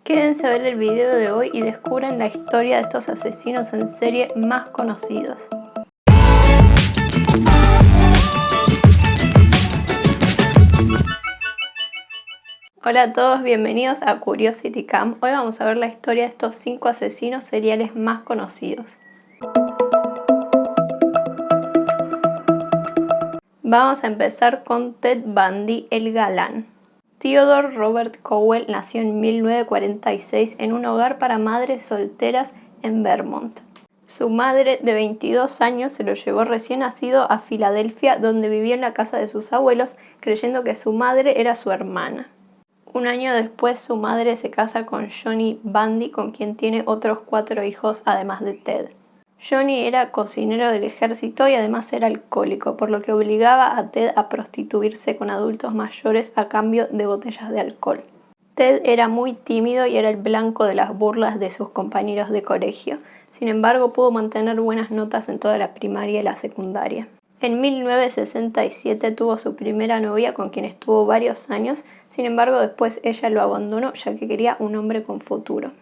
Quédense a ver el video de hoy y descubran la historia de estos asesinos en serie más conocidos. Hola a todos, bienvenidos a Curiosity Cam. Hoy vamos a ver la historia de estos 5 asesinos seriales más conocidos. Vamos a empezar con Ted Bundy, el galán. Theodore Robert Cowell nació en 1946 en un hogar para madres solteras en Vermont. Su madre, de 22 años, se lo llevó recién nacido a Filadelfia, donde vivía en la casa de sus abuelos, creyendo que su madre era su hermana. Un año después, su madre se casa con Johnny Bundy, con quien tiene otros 4 hijos, además de Ted. Johnny era cocinero del ejército y además era alcohólico, por lo que obligaba a Ted a prostituirse con adultos mayores a cambio de botellas de alcohol. Ted era muy tímido y era el blanco de las burlas de sus compañeros de colegio. Sin embargo, pudo mantener buenas notas en toda la primaria y la secundaria. En 1967 tuvo su primera novia, con quien estuvo varios años. Sin embargo, después ella lo abandonó, ya que quería un hombre con futuro.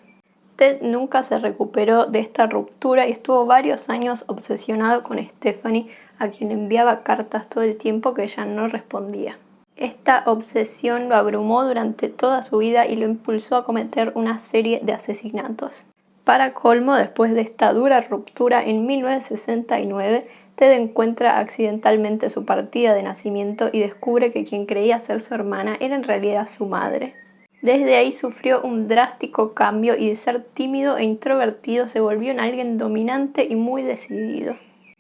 Ted nunca se recuperó de esta ruptura y estuvo varios años obsesionado con Stephanie, a quien enviaba cartas todo el tiempo que ella no respondía. Esta obsesión lo abrumó durante toda su vida y lo impulsó a cometer una serie de asesinatos. Para colmo, después de esta dura ruptura, en 1969, Ted encuentra accidentalmente su partida de nacimiento y descubre que quien creía ser su hermana era en realidad su madre. Desde ahí sufrió un drástico cambio y de ser tímido e introvertido se volvió en alguien dominante y muy decidido.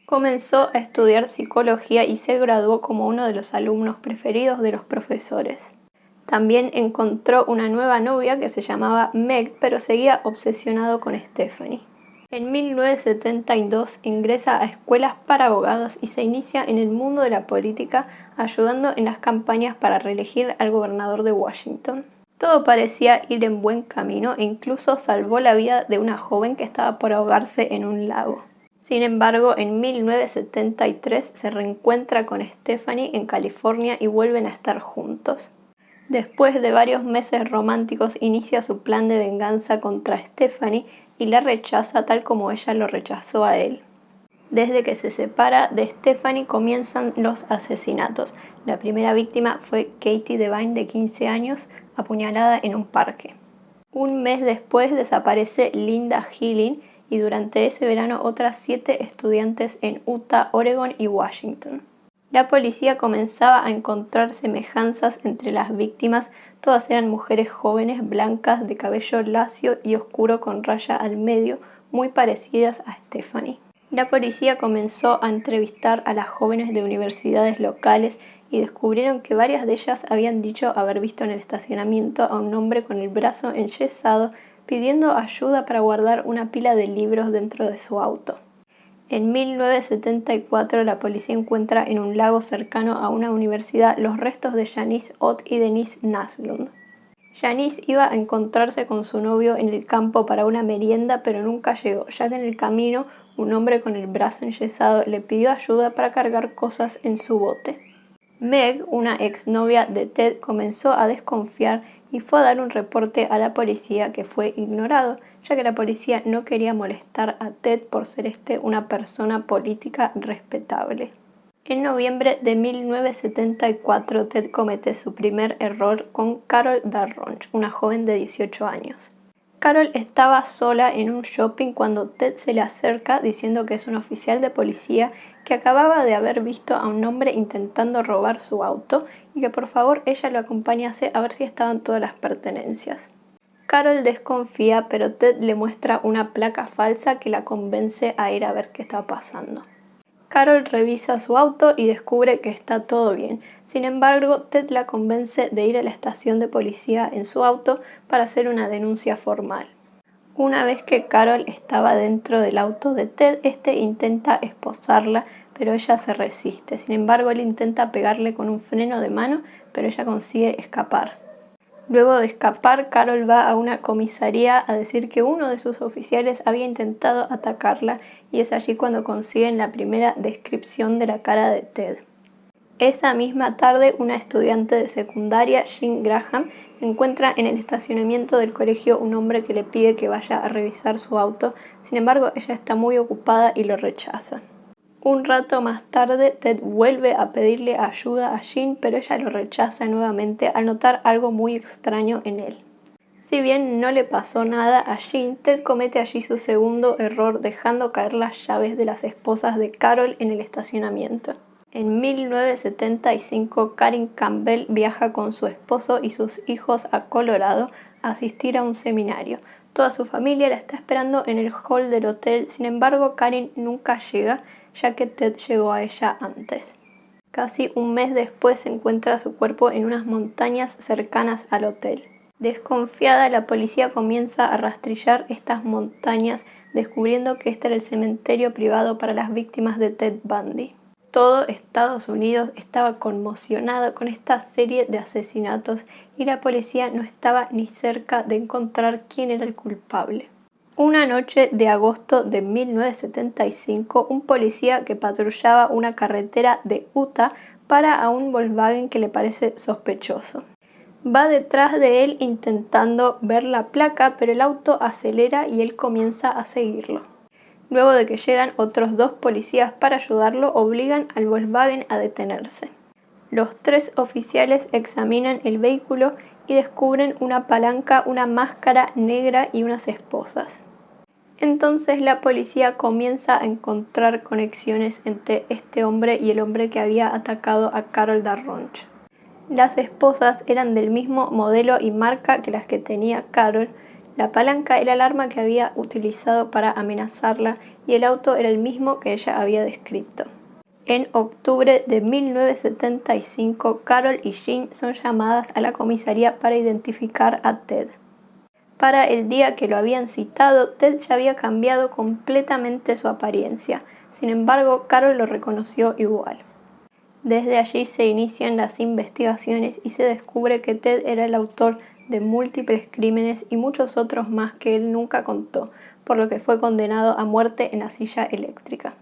Comenzó a estudiar psicología y se graduó como uno de los alumnos preferidos de los profesores. También encontró una nueva novia que se llamaba Meg, pero seguía obsesionado con Stephanie. En 1972 ingresa a escuelas para abogados y se inicia en el mundo de la política, ayudando en las campañas para reelegir al gobernador de Washington. Todo parecía ir en buen camino e incluso salvó la vida de una joven que estaba por ahogarse en un lago. Sin embargo, en 1973 se reencuentra con Stephanie en California y vuelven a estar juntos. Después de varios meses románticos, inicia su plan de venganza contra Stephanie y la rechaza tal como ella lo rechazó a él. Desde que se separa de Stephanie comienzan los asesinatos. La primera víctima fue Katie Devine, de 15 años, apuñalada en un parque. Un mes después desaparece Linda Healing y durante ese verano otras 7 estudiantes en Utah, Oregon y Washington. La policía comenzaba a encontrar semejanzas entre las víctimas. Todas eran mujeres jóvenes, blancas, de cabello lacio y oscuro con raya al medio, muy parecidas a Stephanie. La policía comenzó a entrevistar a las jóvenes de universidades locales y descubrieron que varias de ellas habían dicho haber visto en el estacionamiento a un hombre con el brazo enyesado pidiendo ayuda para guardar una pila de libros dentro de su auto. En 1974 la policía encuentra en un lago cercano a una universidad los restos de Janice Ott y Denise Naslund. Janice iba a encontrarse con su novio en el campo para una merienda, pero nunca llegó, ya que en el camino un hombre con el brazo enyesado le pidió ayuda para cargar cosas en su bote. Meg, una exnovia de Ted, comenzó a desconfiar y fue a dar un reporte a la policía, que fue ignorado, ya que la policía no quería molestar a Ted por ser una persona política respetable. En noviembre de 1974, Ted comete su primer error con Carol Darronch, una joven de 18 años. Carol estaba sola en un shopping cuando Ted se le acerca diciendo que es un oficial de policía que acababa de haber visto a un hombre intentando robar su auto y que por favor ella lo acompañase a ver si estaban todas las pertenencias. Carol desconfía, pero Ted le muestra una placa falsa que la convence a ir a ver qué está pasando. Carol revisa su auto y descubre que está todo bien. Sin embargo, Ted la convence de ir a la estación de policía en su auto para hacer una denuncia formal. Una vez que Carol estaba dentro del auto de Ted, intenta esposarla, pero ella se resiste. Sin embargo, él intenta pegarle con un freno de mano, pero ella consigue escapar. Luego de escapar, Carol va a una comisaría a decir que uno de sus oficiales había intentado atacarla y es allí cuando consiguen la primera descripción de la cara de Ted. Esa misma tarde, una estudiante de secundaria, Jean Graham, encuentra en el estacionamiento del colegio un hombre que le pide que vaya a revisar su auto. Sin embargo, ella está muy ocupada y lo rechaza. Un rato más tarde, Ted vuelve a pedirle ayuda a Jean, pero ella lo rechaza nuevamente al notar algo muy extraño en él. Si bien no le pasó nada a Jean, Ted comete allí su segundo error dejando caer las llaves de las esposas de Carol en el estacionamiento. En 1975, Karen Campbell viaja con su esposo y sus hijos a Colorado a asistir a un seminario. Toda su familia la está esperando en el hall del hotel, sin embargo Karen nunca llega, ya que Ted llegó a ella antes. Casi un mes después se encuentra su cuerpo en unas montañas cercanas al hotel. Desconfiada, la policía comienza a rastrillar estas montañas, descubriendo que este era el cementerio privado para las víctimas de Ted Bundy. Todo Estados Unidos estaba conmocionado con esta serie de asesinatos y la policía no estaba ni cerca de encontrar quién era el culpable. Una noche de agosto de 1975, un policía que patrullaba una carretera de Utah para a un Volkswagen que le parece sospechoso. Va detrás de él intentando ver la placa, pero el auto acelera y él comienza a seguirlo. Luego de que llegan otros 2 policías para ayudarlo, obligan al Volkswagen a detenerse. Los 3 oficiales examinan el vehículo y descubren una palanca, una máscara negra y unas esposas. Entonces la policía comienza a encontrar conexiones entre este hombre y el hombre que había atacado a Carol Darronch. Las esposas eran del mismo modelo y marca que las que tenía Carol. La palanca era el arma que había utilizado para amenazarla y el auto era el mismo que ella había descrito. En octubre de 1975, Carol y Jean son llamadas a la comisaría para identificar a Ted. Para el día que lo habían citado, Ted ya había cambiado completamente su apariencia. Sin embargo, Carol lo reconoció igual. Desde allí se inician las investigaciones y se descubre que Ted era el autor de múltiples crímenes y muchos otros más que él nunca contó, por lo que fue condenado a muerte en la silla eléctrica.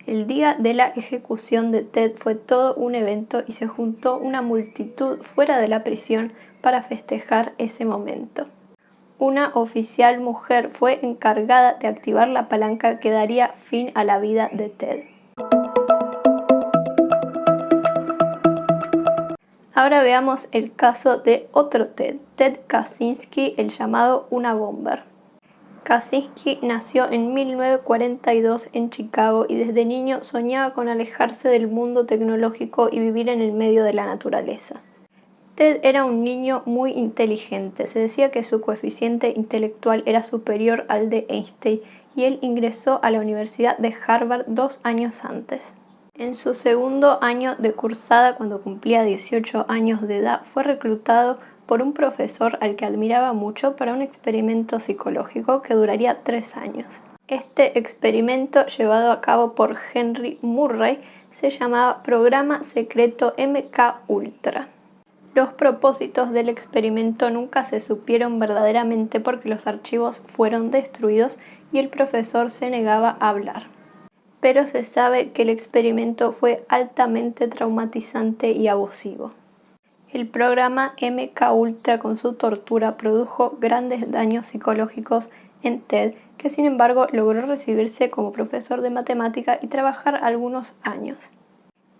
El día de la ejecución de Ted fue todo un evento y se juntó una multitud fuera de la prisión para festejar ese momento. Una oficial mujer fue encargada de activar la palanca que daría fin a la vida de Ted. Ahora veamos el caso de otro Ted, Ted Kaczynski, el llamado Una Bomber. Kaczynski nació en 1942 en Chicago y desde niño soñaba con alejarse del mundo tecnológico y vivir en el medio de la naturaleza. Ted era un niño muy inteligente. Se decía que su coeficiente intelectual era superior al de Einstein y él ingresó a la Universidad de Harvard 2 años antes. En su segundo año de cursada, cuando cumplía 18 años de edad, fue reclutado por un profesor al que admiraba mucho para un experimento psicológico que duraría 3 años. Este experimento, llevado a cabo por Henry Murray, se llamaba Programa Secreto MK Ultra. Los propósitos del experimento nunca se supieron verdaderamente porque los archivos fueron destruidos y el profesor se negaba a hablar. Pero se sabe que el experimento fue altamente traumatizante y abusivo. El programa MK Ultra con su tortura produjo grandes daños psicológicos en Ted, que sin embargo logró recibirse como profesor de matemática y trabajar algunos años.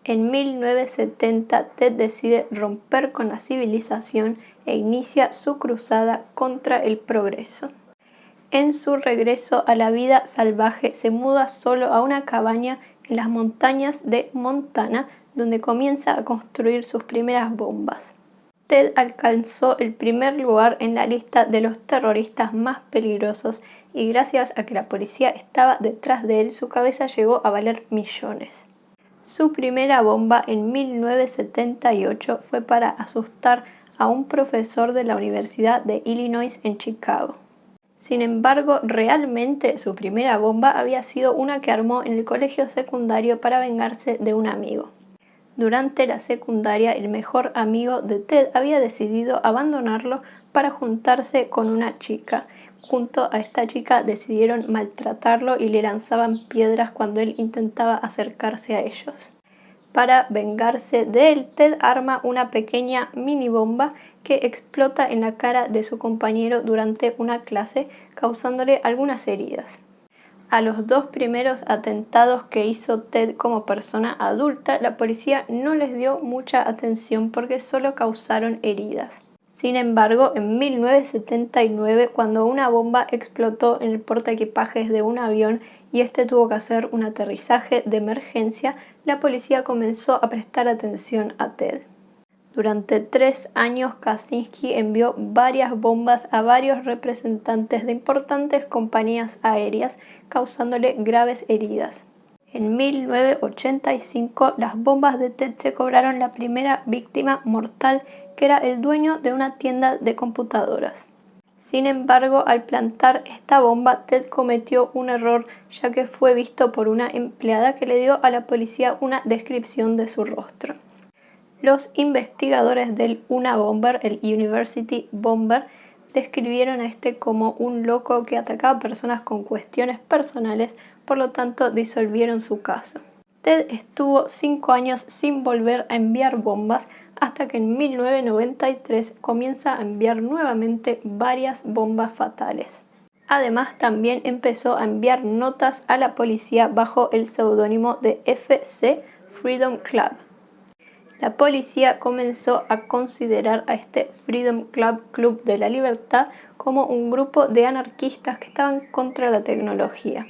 En 1970, Ted decide romper con la civilización e inicia su cruzada contra el progreso. En su regreso a la vida salvaje, se muda solo a una cabaña en las montañas de Montana, donde comienza a construir sus primeras bombas. Ted alcanzó el primer lugar en la lista de los terroristas más peligrosos y gracias a que la policía estaba detrás de él, su cabeza llegó a valer millones. Su primera bomba en 1978 fue para asustar a un profesor de la Universidad de Illinois en Chicago. Sin embargo, realmente su primera bomba había sido una que armó en el colegio secundario para vengarse de un amigo. Durante la secundaria, el mejor amigo de Ted había decidido abandonarlo para juntarse con una chica. Junto a esta chica decidieron maltratarlo y le lanzaban piedras cuando él intentaba acercarse a ellos. para vengarse de él, Ted arma una pequeña mini bomba que explota en la cara de su compañero durante una clase, causándole algunas heridas. A los 2 primeros atentados que hizo Ted como persona adulta, la policía no les dio mucha atención porque solo causaron heridas. Sin embargo, en 1979, cuando una bomba explotó en el portaequipajes de un avión y este tuvo que hacer un aterrizaje de emergencia, la policía comenzó a prestar atención a Ted. Durante 3 años, Kaczynski envió varias bombas a varios representantes de importantes compañías aéreas, causándole graves heridas. En 1985, las bombas de Ted se cobraron la primera víctima mortal, que era el dueño de una tienda de computadoras. Sin embargo, al plantar esta bomba, Ted cometió un error, ya que fue visto por una empleada que le dio a la policía una descripción de su rostro. Los investigadores del Unabomber, el University Bomber, describieron a este como un loco que atacaba a personas con cuestiones personales, por lo tanto disolvieron su caso. Ted estuvo 5 años sin volver a enviar bombas, hasta que en 1993 comienza a enviar nuevamente varias bombas fatales. Además, también empezó a enviar notas a la policía bajo el seudónimo de FC Freedom Club. La policía comenzó a considerar a este Freedom Club de la Libertad como un grupo de anarquistas que estaban contra la tecnología.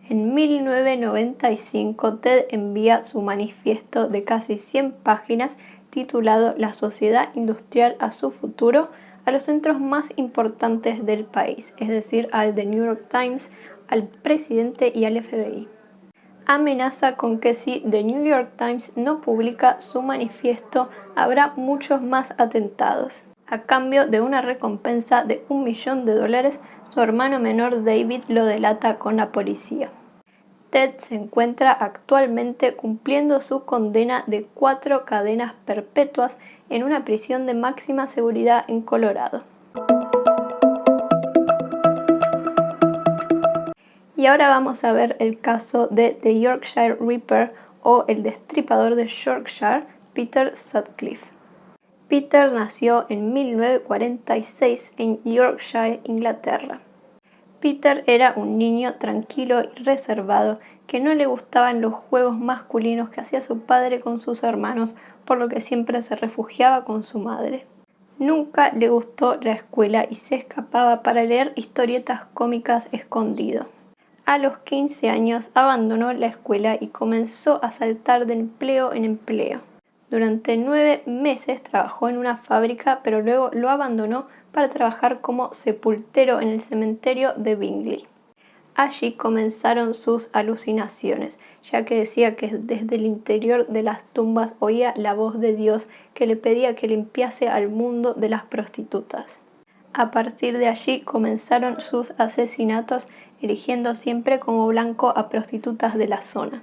En 1995, Ted envía su manifiesto de casi 100 páginas titulado La sociedad industrial a su futuro a los centros más importantes del país, es decir, al The New York Times, al presidente y al FBI. Amenaza con que si The New York Times no publica su manifiesto, habrá muchos más atentados. A cambio de una recompensa de $1 millón, su hermano menor David lo delata con la policía. Ted se encuentra actualmente cumpliendo su condena de 4 cadenas perpetuas en una prisión de máxima seguridad en Colorado. Y ahora vamos a ver el caso de The Yorkshire Ripper o el destripador de Yorkshire, Peter Sutcliffe. Peter nació en 1946 en Yorkshire, Inglaterra. Peter era un niño tranquilo y reservado que no le gustaban los juegos masculinos que hacía su padre con sus hermanos, por lo que siempre se refugiaba con su madre. Nunca le gustó la escuela y se escapaba para leer historietas cómicas escondido. A los 15 años abandonó la escuela y comenzó a saltar de empleo en empleo. Durante 9 meses trabajó en una fábrica, pero luego lo abandonó para trabajar como sepultero en el cementerio de Bingley. Allí comenzaron sus alucinaciones, ya que decía que desde el interior de las tumbas oía la voz de Dios que le pedía que limpiase al mundo de las prostitutas. A partir de allí comenzaron sus asesinatos, eligiendo siempre como blanco a prostitutas de la zona.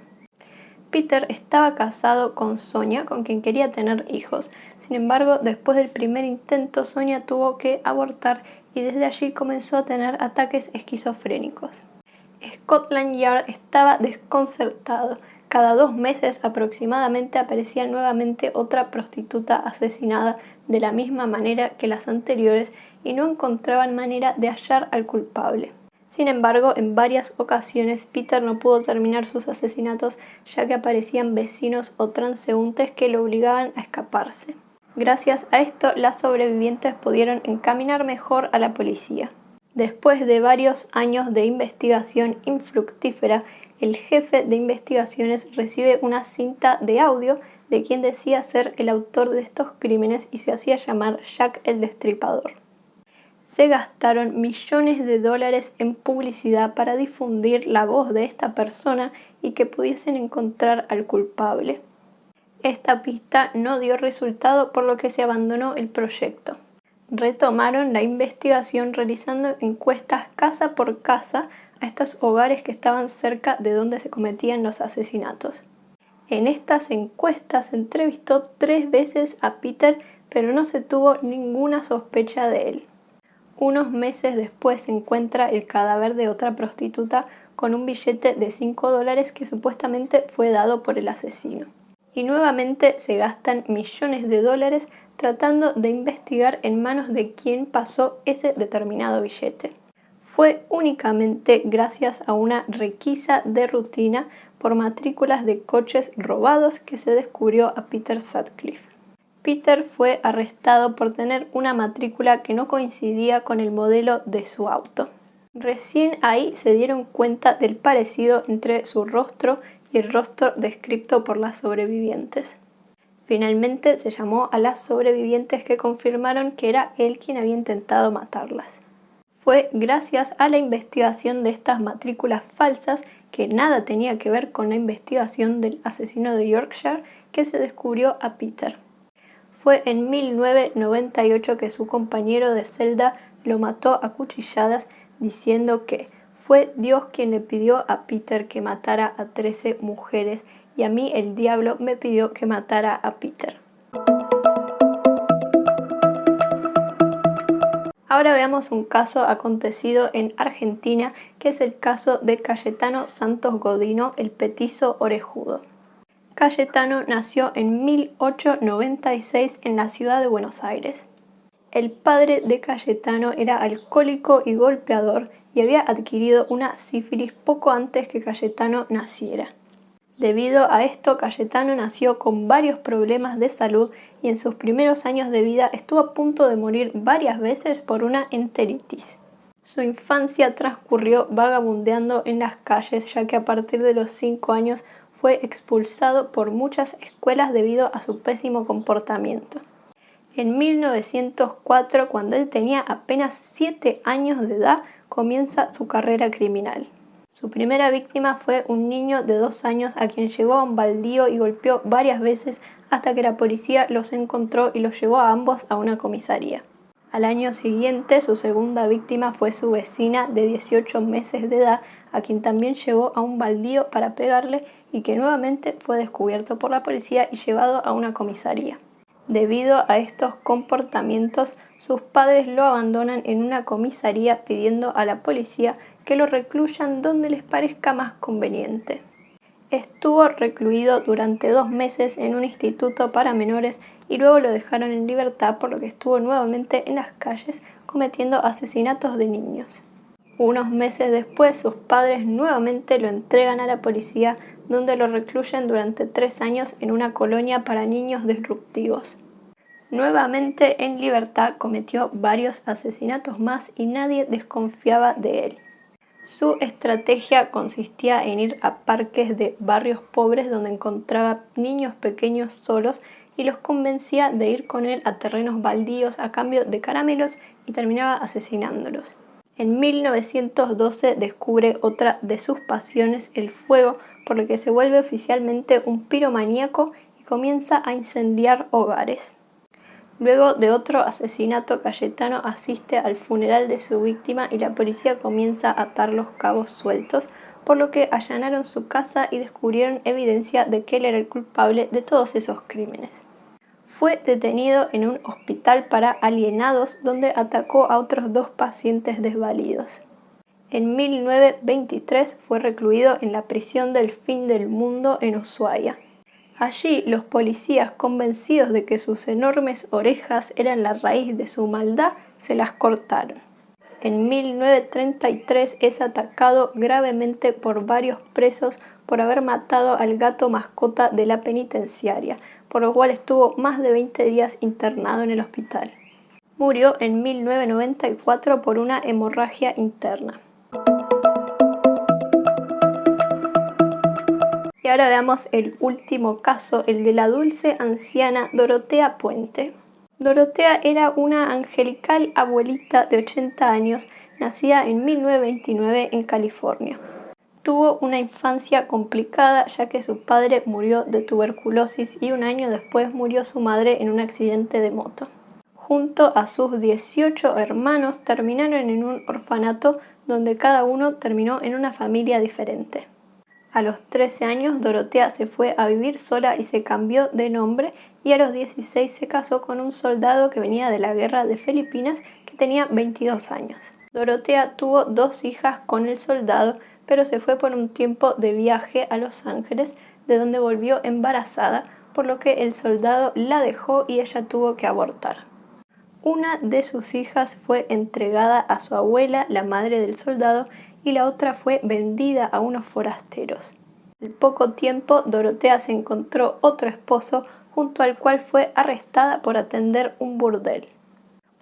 Peter estaba casado con Sonia, con quien quería tener hijos. Sin embargo, después del primer intento, Sonia tuvo que abortar y desde allí comenzó a tener ataques esquizofrénicos. Scotland Yard estaba desconcertado. Cada 2 meses aproximadamente aparecía nuevamente otra prostituta asesinada de la misma manera que las anteriores y no encontraban manera de hallar al culpable. Sin embargo, en varias ocasiones Peter no pudo terminar sus asesinatos, ya que aparecían vecinos o transeúntes que lo obligaban a escaparse. Gracias a esto, las sobrevivientes pudieron encaminar mejor a la policía. Después de varios años de investigación infructífera, el jefe de investigaciones recibe una cinta de audio de quien decía ser el autor de estos crímenes y se hacía llamar Jack el Destripador. Se gastaron millones de dólares en publicidad para difundir la voz de esta persona y que pudiesen encontrar al culpable. Esta pista no dio resultado, por lo que se abandonó el proyecto. Retomaron la investigación realizando encuestas casa por casa a estos hogares que estaban cerca de donde se cometían los asesinatos. En estas encuestas se entrevistó 3 veces a Peter, pero no se tuvo ninguna sospecha de él. Unos meses después se encuentra el cadáver de otra prostituta con un billete de $5 que supuestamente fue dado por el asesino. y nuevamente se gastan millones de dólares tratando de investigar en manos de quién pasó ese determinado billete. Fue únicamente gracias a una requisa de rutina por matrículas de coches robados que se descubrió a Peter Sutcliffe. Peter fue arrestado por tener una matrícula que no coincidía con el modelo de su auto. Recién ahí se dieron cuenta del parecido entre su rostro y el rostro descrito por las sobrevivientes. Finalmente se llamó a las sobrevivientes que confirmaron que era él quien había intentado matarlas. Fue gracias a la investigación de estas matrículas falsas, que nada tenía que ver con la investigación del asesino de Yorkshire, que se descubrió a Peter. Fue en 1998 que su compañero de celda lo mató a cuchilladas, diciendo que fue Dios quien le pidió a Peter que matara a 13 mujeres y a mí el diablo me pidió que matara a Peter. Ahora veamos un caso acontecido en Argentina, que es el caso de Cayetano Santos Godino, el petizo orejudo. Cayetano nació en 1896 en la ciudad de Buenos Aires. El padre de Cayetano era alcohólico y golpeador y había adquirido una sífilis poco antes que Cayetano naciera. Debido a esto, Cayetano nació con varios problemas de salud y en sus primeros años de vida estuvo a punto de morir varias veces por una enteritis. Su infancia transcurrió vagabundeando en las calles, ya que a partir de los 5 años fue expulsado por muchas escuelas debido a su pésimo comportamiento. En 1904, cuando él tenía apenas 7 años de edad, comienza su carrera criminal. Su primera víctima fue un niño de 2 años a quien llevó a un baldío y golpeó varias veces hasta que la policía los encontró y los llevó a ambos a una comisaría. Al año siguiente, su segunda víctima fue su vecina de 18 meses de edad, a quien también llevó a un baldío para pegarle y que nuevamente fue descubierto por la policía y llevado a una comisaría. Debido a estos comportamientos, sus padres lo abandonan en una comisaría pidiendo a la policía que lo recluyan donde les parezca más conveniente. Estuvo recluido durante 2 meses en un instituto para menores y luego lo dejaron en libertad, por lo que estuvo nuevamente en las calles cometiendo asesinatos de niños. Unos meses después, sus padres nuevamente lo entregan a la policía, donde lo recluyen durante 3 años en una colonia para niños disruptivos. Nuevamente en libertad, cometió varios asesinatos más y nadie desconfiaba de él. Su estrategia consistía en ir a parques de barrios pobres donde encontraba niños pequeños solos y los convencía de ir con él a terrenos baldíos a cambio de caramelos y terminaba asesinándolos. En 1912 descubre otra de sus pasiones, el fuego, por lo que se vuelve oficialmente un piromaníaco y comienza a incendiar hogares. Luego de otro asesinato, Cayetano asiste al funeral de su víctima y la policía comienza a atar los cabos sueltos, por lo que allanaron su casa y descubrieron evidencia de que él era el culpable de todos esos crímenes. Fue detenido en un hospital para alienados donde atacó a otros 2 pacientes desvalidos. En 1923 fue recluido en la prisión del fin del mundo en Ushuaia. Allí los policías, convencidos de que sus enormes orejas eran la raíz de su maldad, se las cortaron. En 1933 es atacado gravemente por varios presos por haber matado al gato mascota de la penitenciaria, por lo cual estuvo más de 20 días internado en el hospital. Murió en 1994 por una hemorragia interna. Y ahora veamos el último caso, el de la dulce anciana Dorotea Puente. Dorotea era una angelical abuelita de 80 años, nacida en 1929 en California. Tuvo una infancia complicada, ya que su padre murió de tuberculosis y un año después murió su madre en un accidente de moto. Junto a sus 18 hermanos terminaron en un orfanato donde cada uno terminó en una familia diferente. A los 13 años, Dorotea se fue a vivir sola y se cambió de nombre, y a los 16 se casó con un soldado que venía de la guerra de Filipinas que tenía 22 años. Dorotea tuvo 2 hijas con el soldado, pero se fue por un tiempo de viaje a Los Ángeles, de donde volvió embarazada, por lo que el soldado la dejó y ella tuvo que abortar. Una de sus hijas fue entregada a su abuela, la madre del soldado, y la otra fue vendida a unos forasteros. Al poco tiempo, Dorotea se encontró otro esposo, junto al cual fue arrestada por atender un burdel.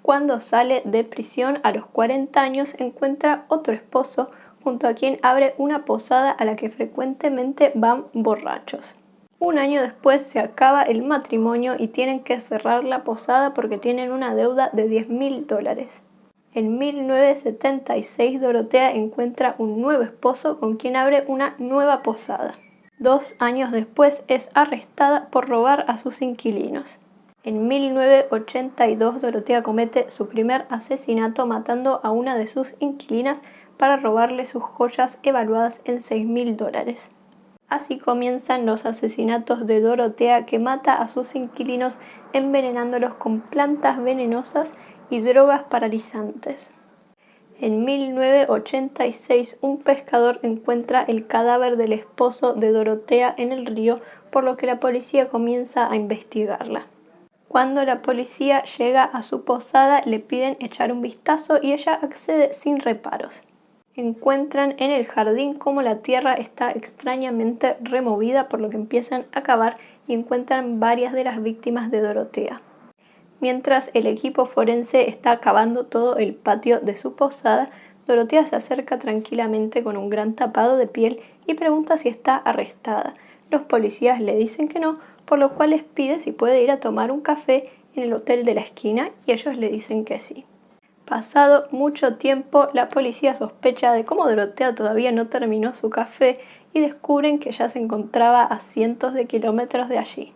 Cuando sale de prisión a los 40 años, encuentra otro esposo, junto a quien abre una posada a la que frecuentemente van borrachos. Un año después se acaba el matrimonio y tienen que cerrar la posada porque tienen una deuda de $10.000. En 1976 Dorotea encuentra un nuevo esposo con quien abre una nueva posada. 2 años después es arrestada por robar a sus inquilinos. En 1982 Dorotea comete su primer asesinato matando a una de sus inquilinas para robarle sus joyas evaluadas en $6.000. Así comienzan los asesinatos de Dorotea, que mata a sus inquilinos envenenándolos con plantas venenosas y drogas paralizantes. En 1986 un pescador encuentra el cadáver del esposo de Dorotea en el río, por lo que la policía comienza a investigarla. Cuando la policía llega a su posada le piden echar un vistazo y ella accede sin reparos. Encuentran en el jardín cómo la tierra está extrañamente removida, por lo que empiezan a cavar y encuentran varias de las víctimas de Dorotea. Mientras el equipo forense está cavando todo el patio de su posada, Dorotea se acerca tranquilamente con un gran tapado de piel y pregunta si está arrestada. Los policías le dicen que no, por lo cual les pide si puede ir a tomar un café en el hotel de la esquina y ellos le dicen que sí. Pasado mucho tiempo, la policía sospecha de cómo Dorotea todavía no terminó su café y descubren que ya se encontraba a cientos de kilómetros de allí.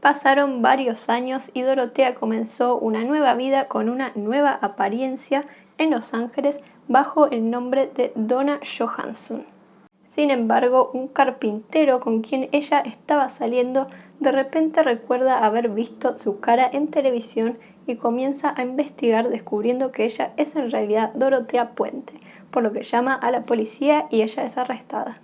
Pasaron varios años y Dorotea comenzó una nueva vida con una nueva apariencia en Los Ángeles bajo el nombre de Donna Johansson. Sin embargo, un carpintero con quien ella estaba saliendo de repente recuerda haber visto su cara en televisión y comienza a investigar, descubriendo que ella es en realidad Dorotea Puente, por lo que llama a la policía y ella es arrestada.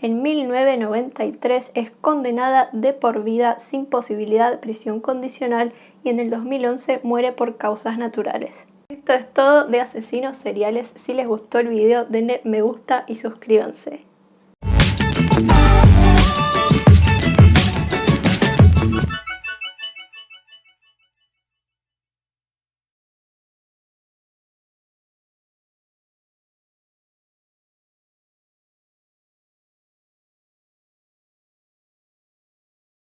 En 1993 es condenada de por vida sin posibilidad de prisión condicional y en el 2011 muere por causas naturales. Esto es todo de Asesinos Seriales. Si les gustó el video, denle me gusta y suscríbanse.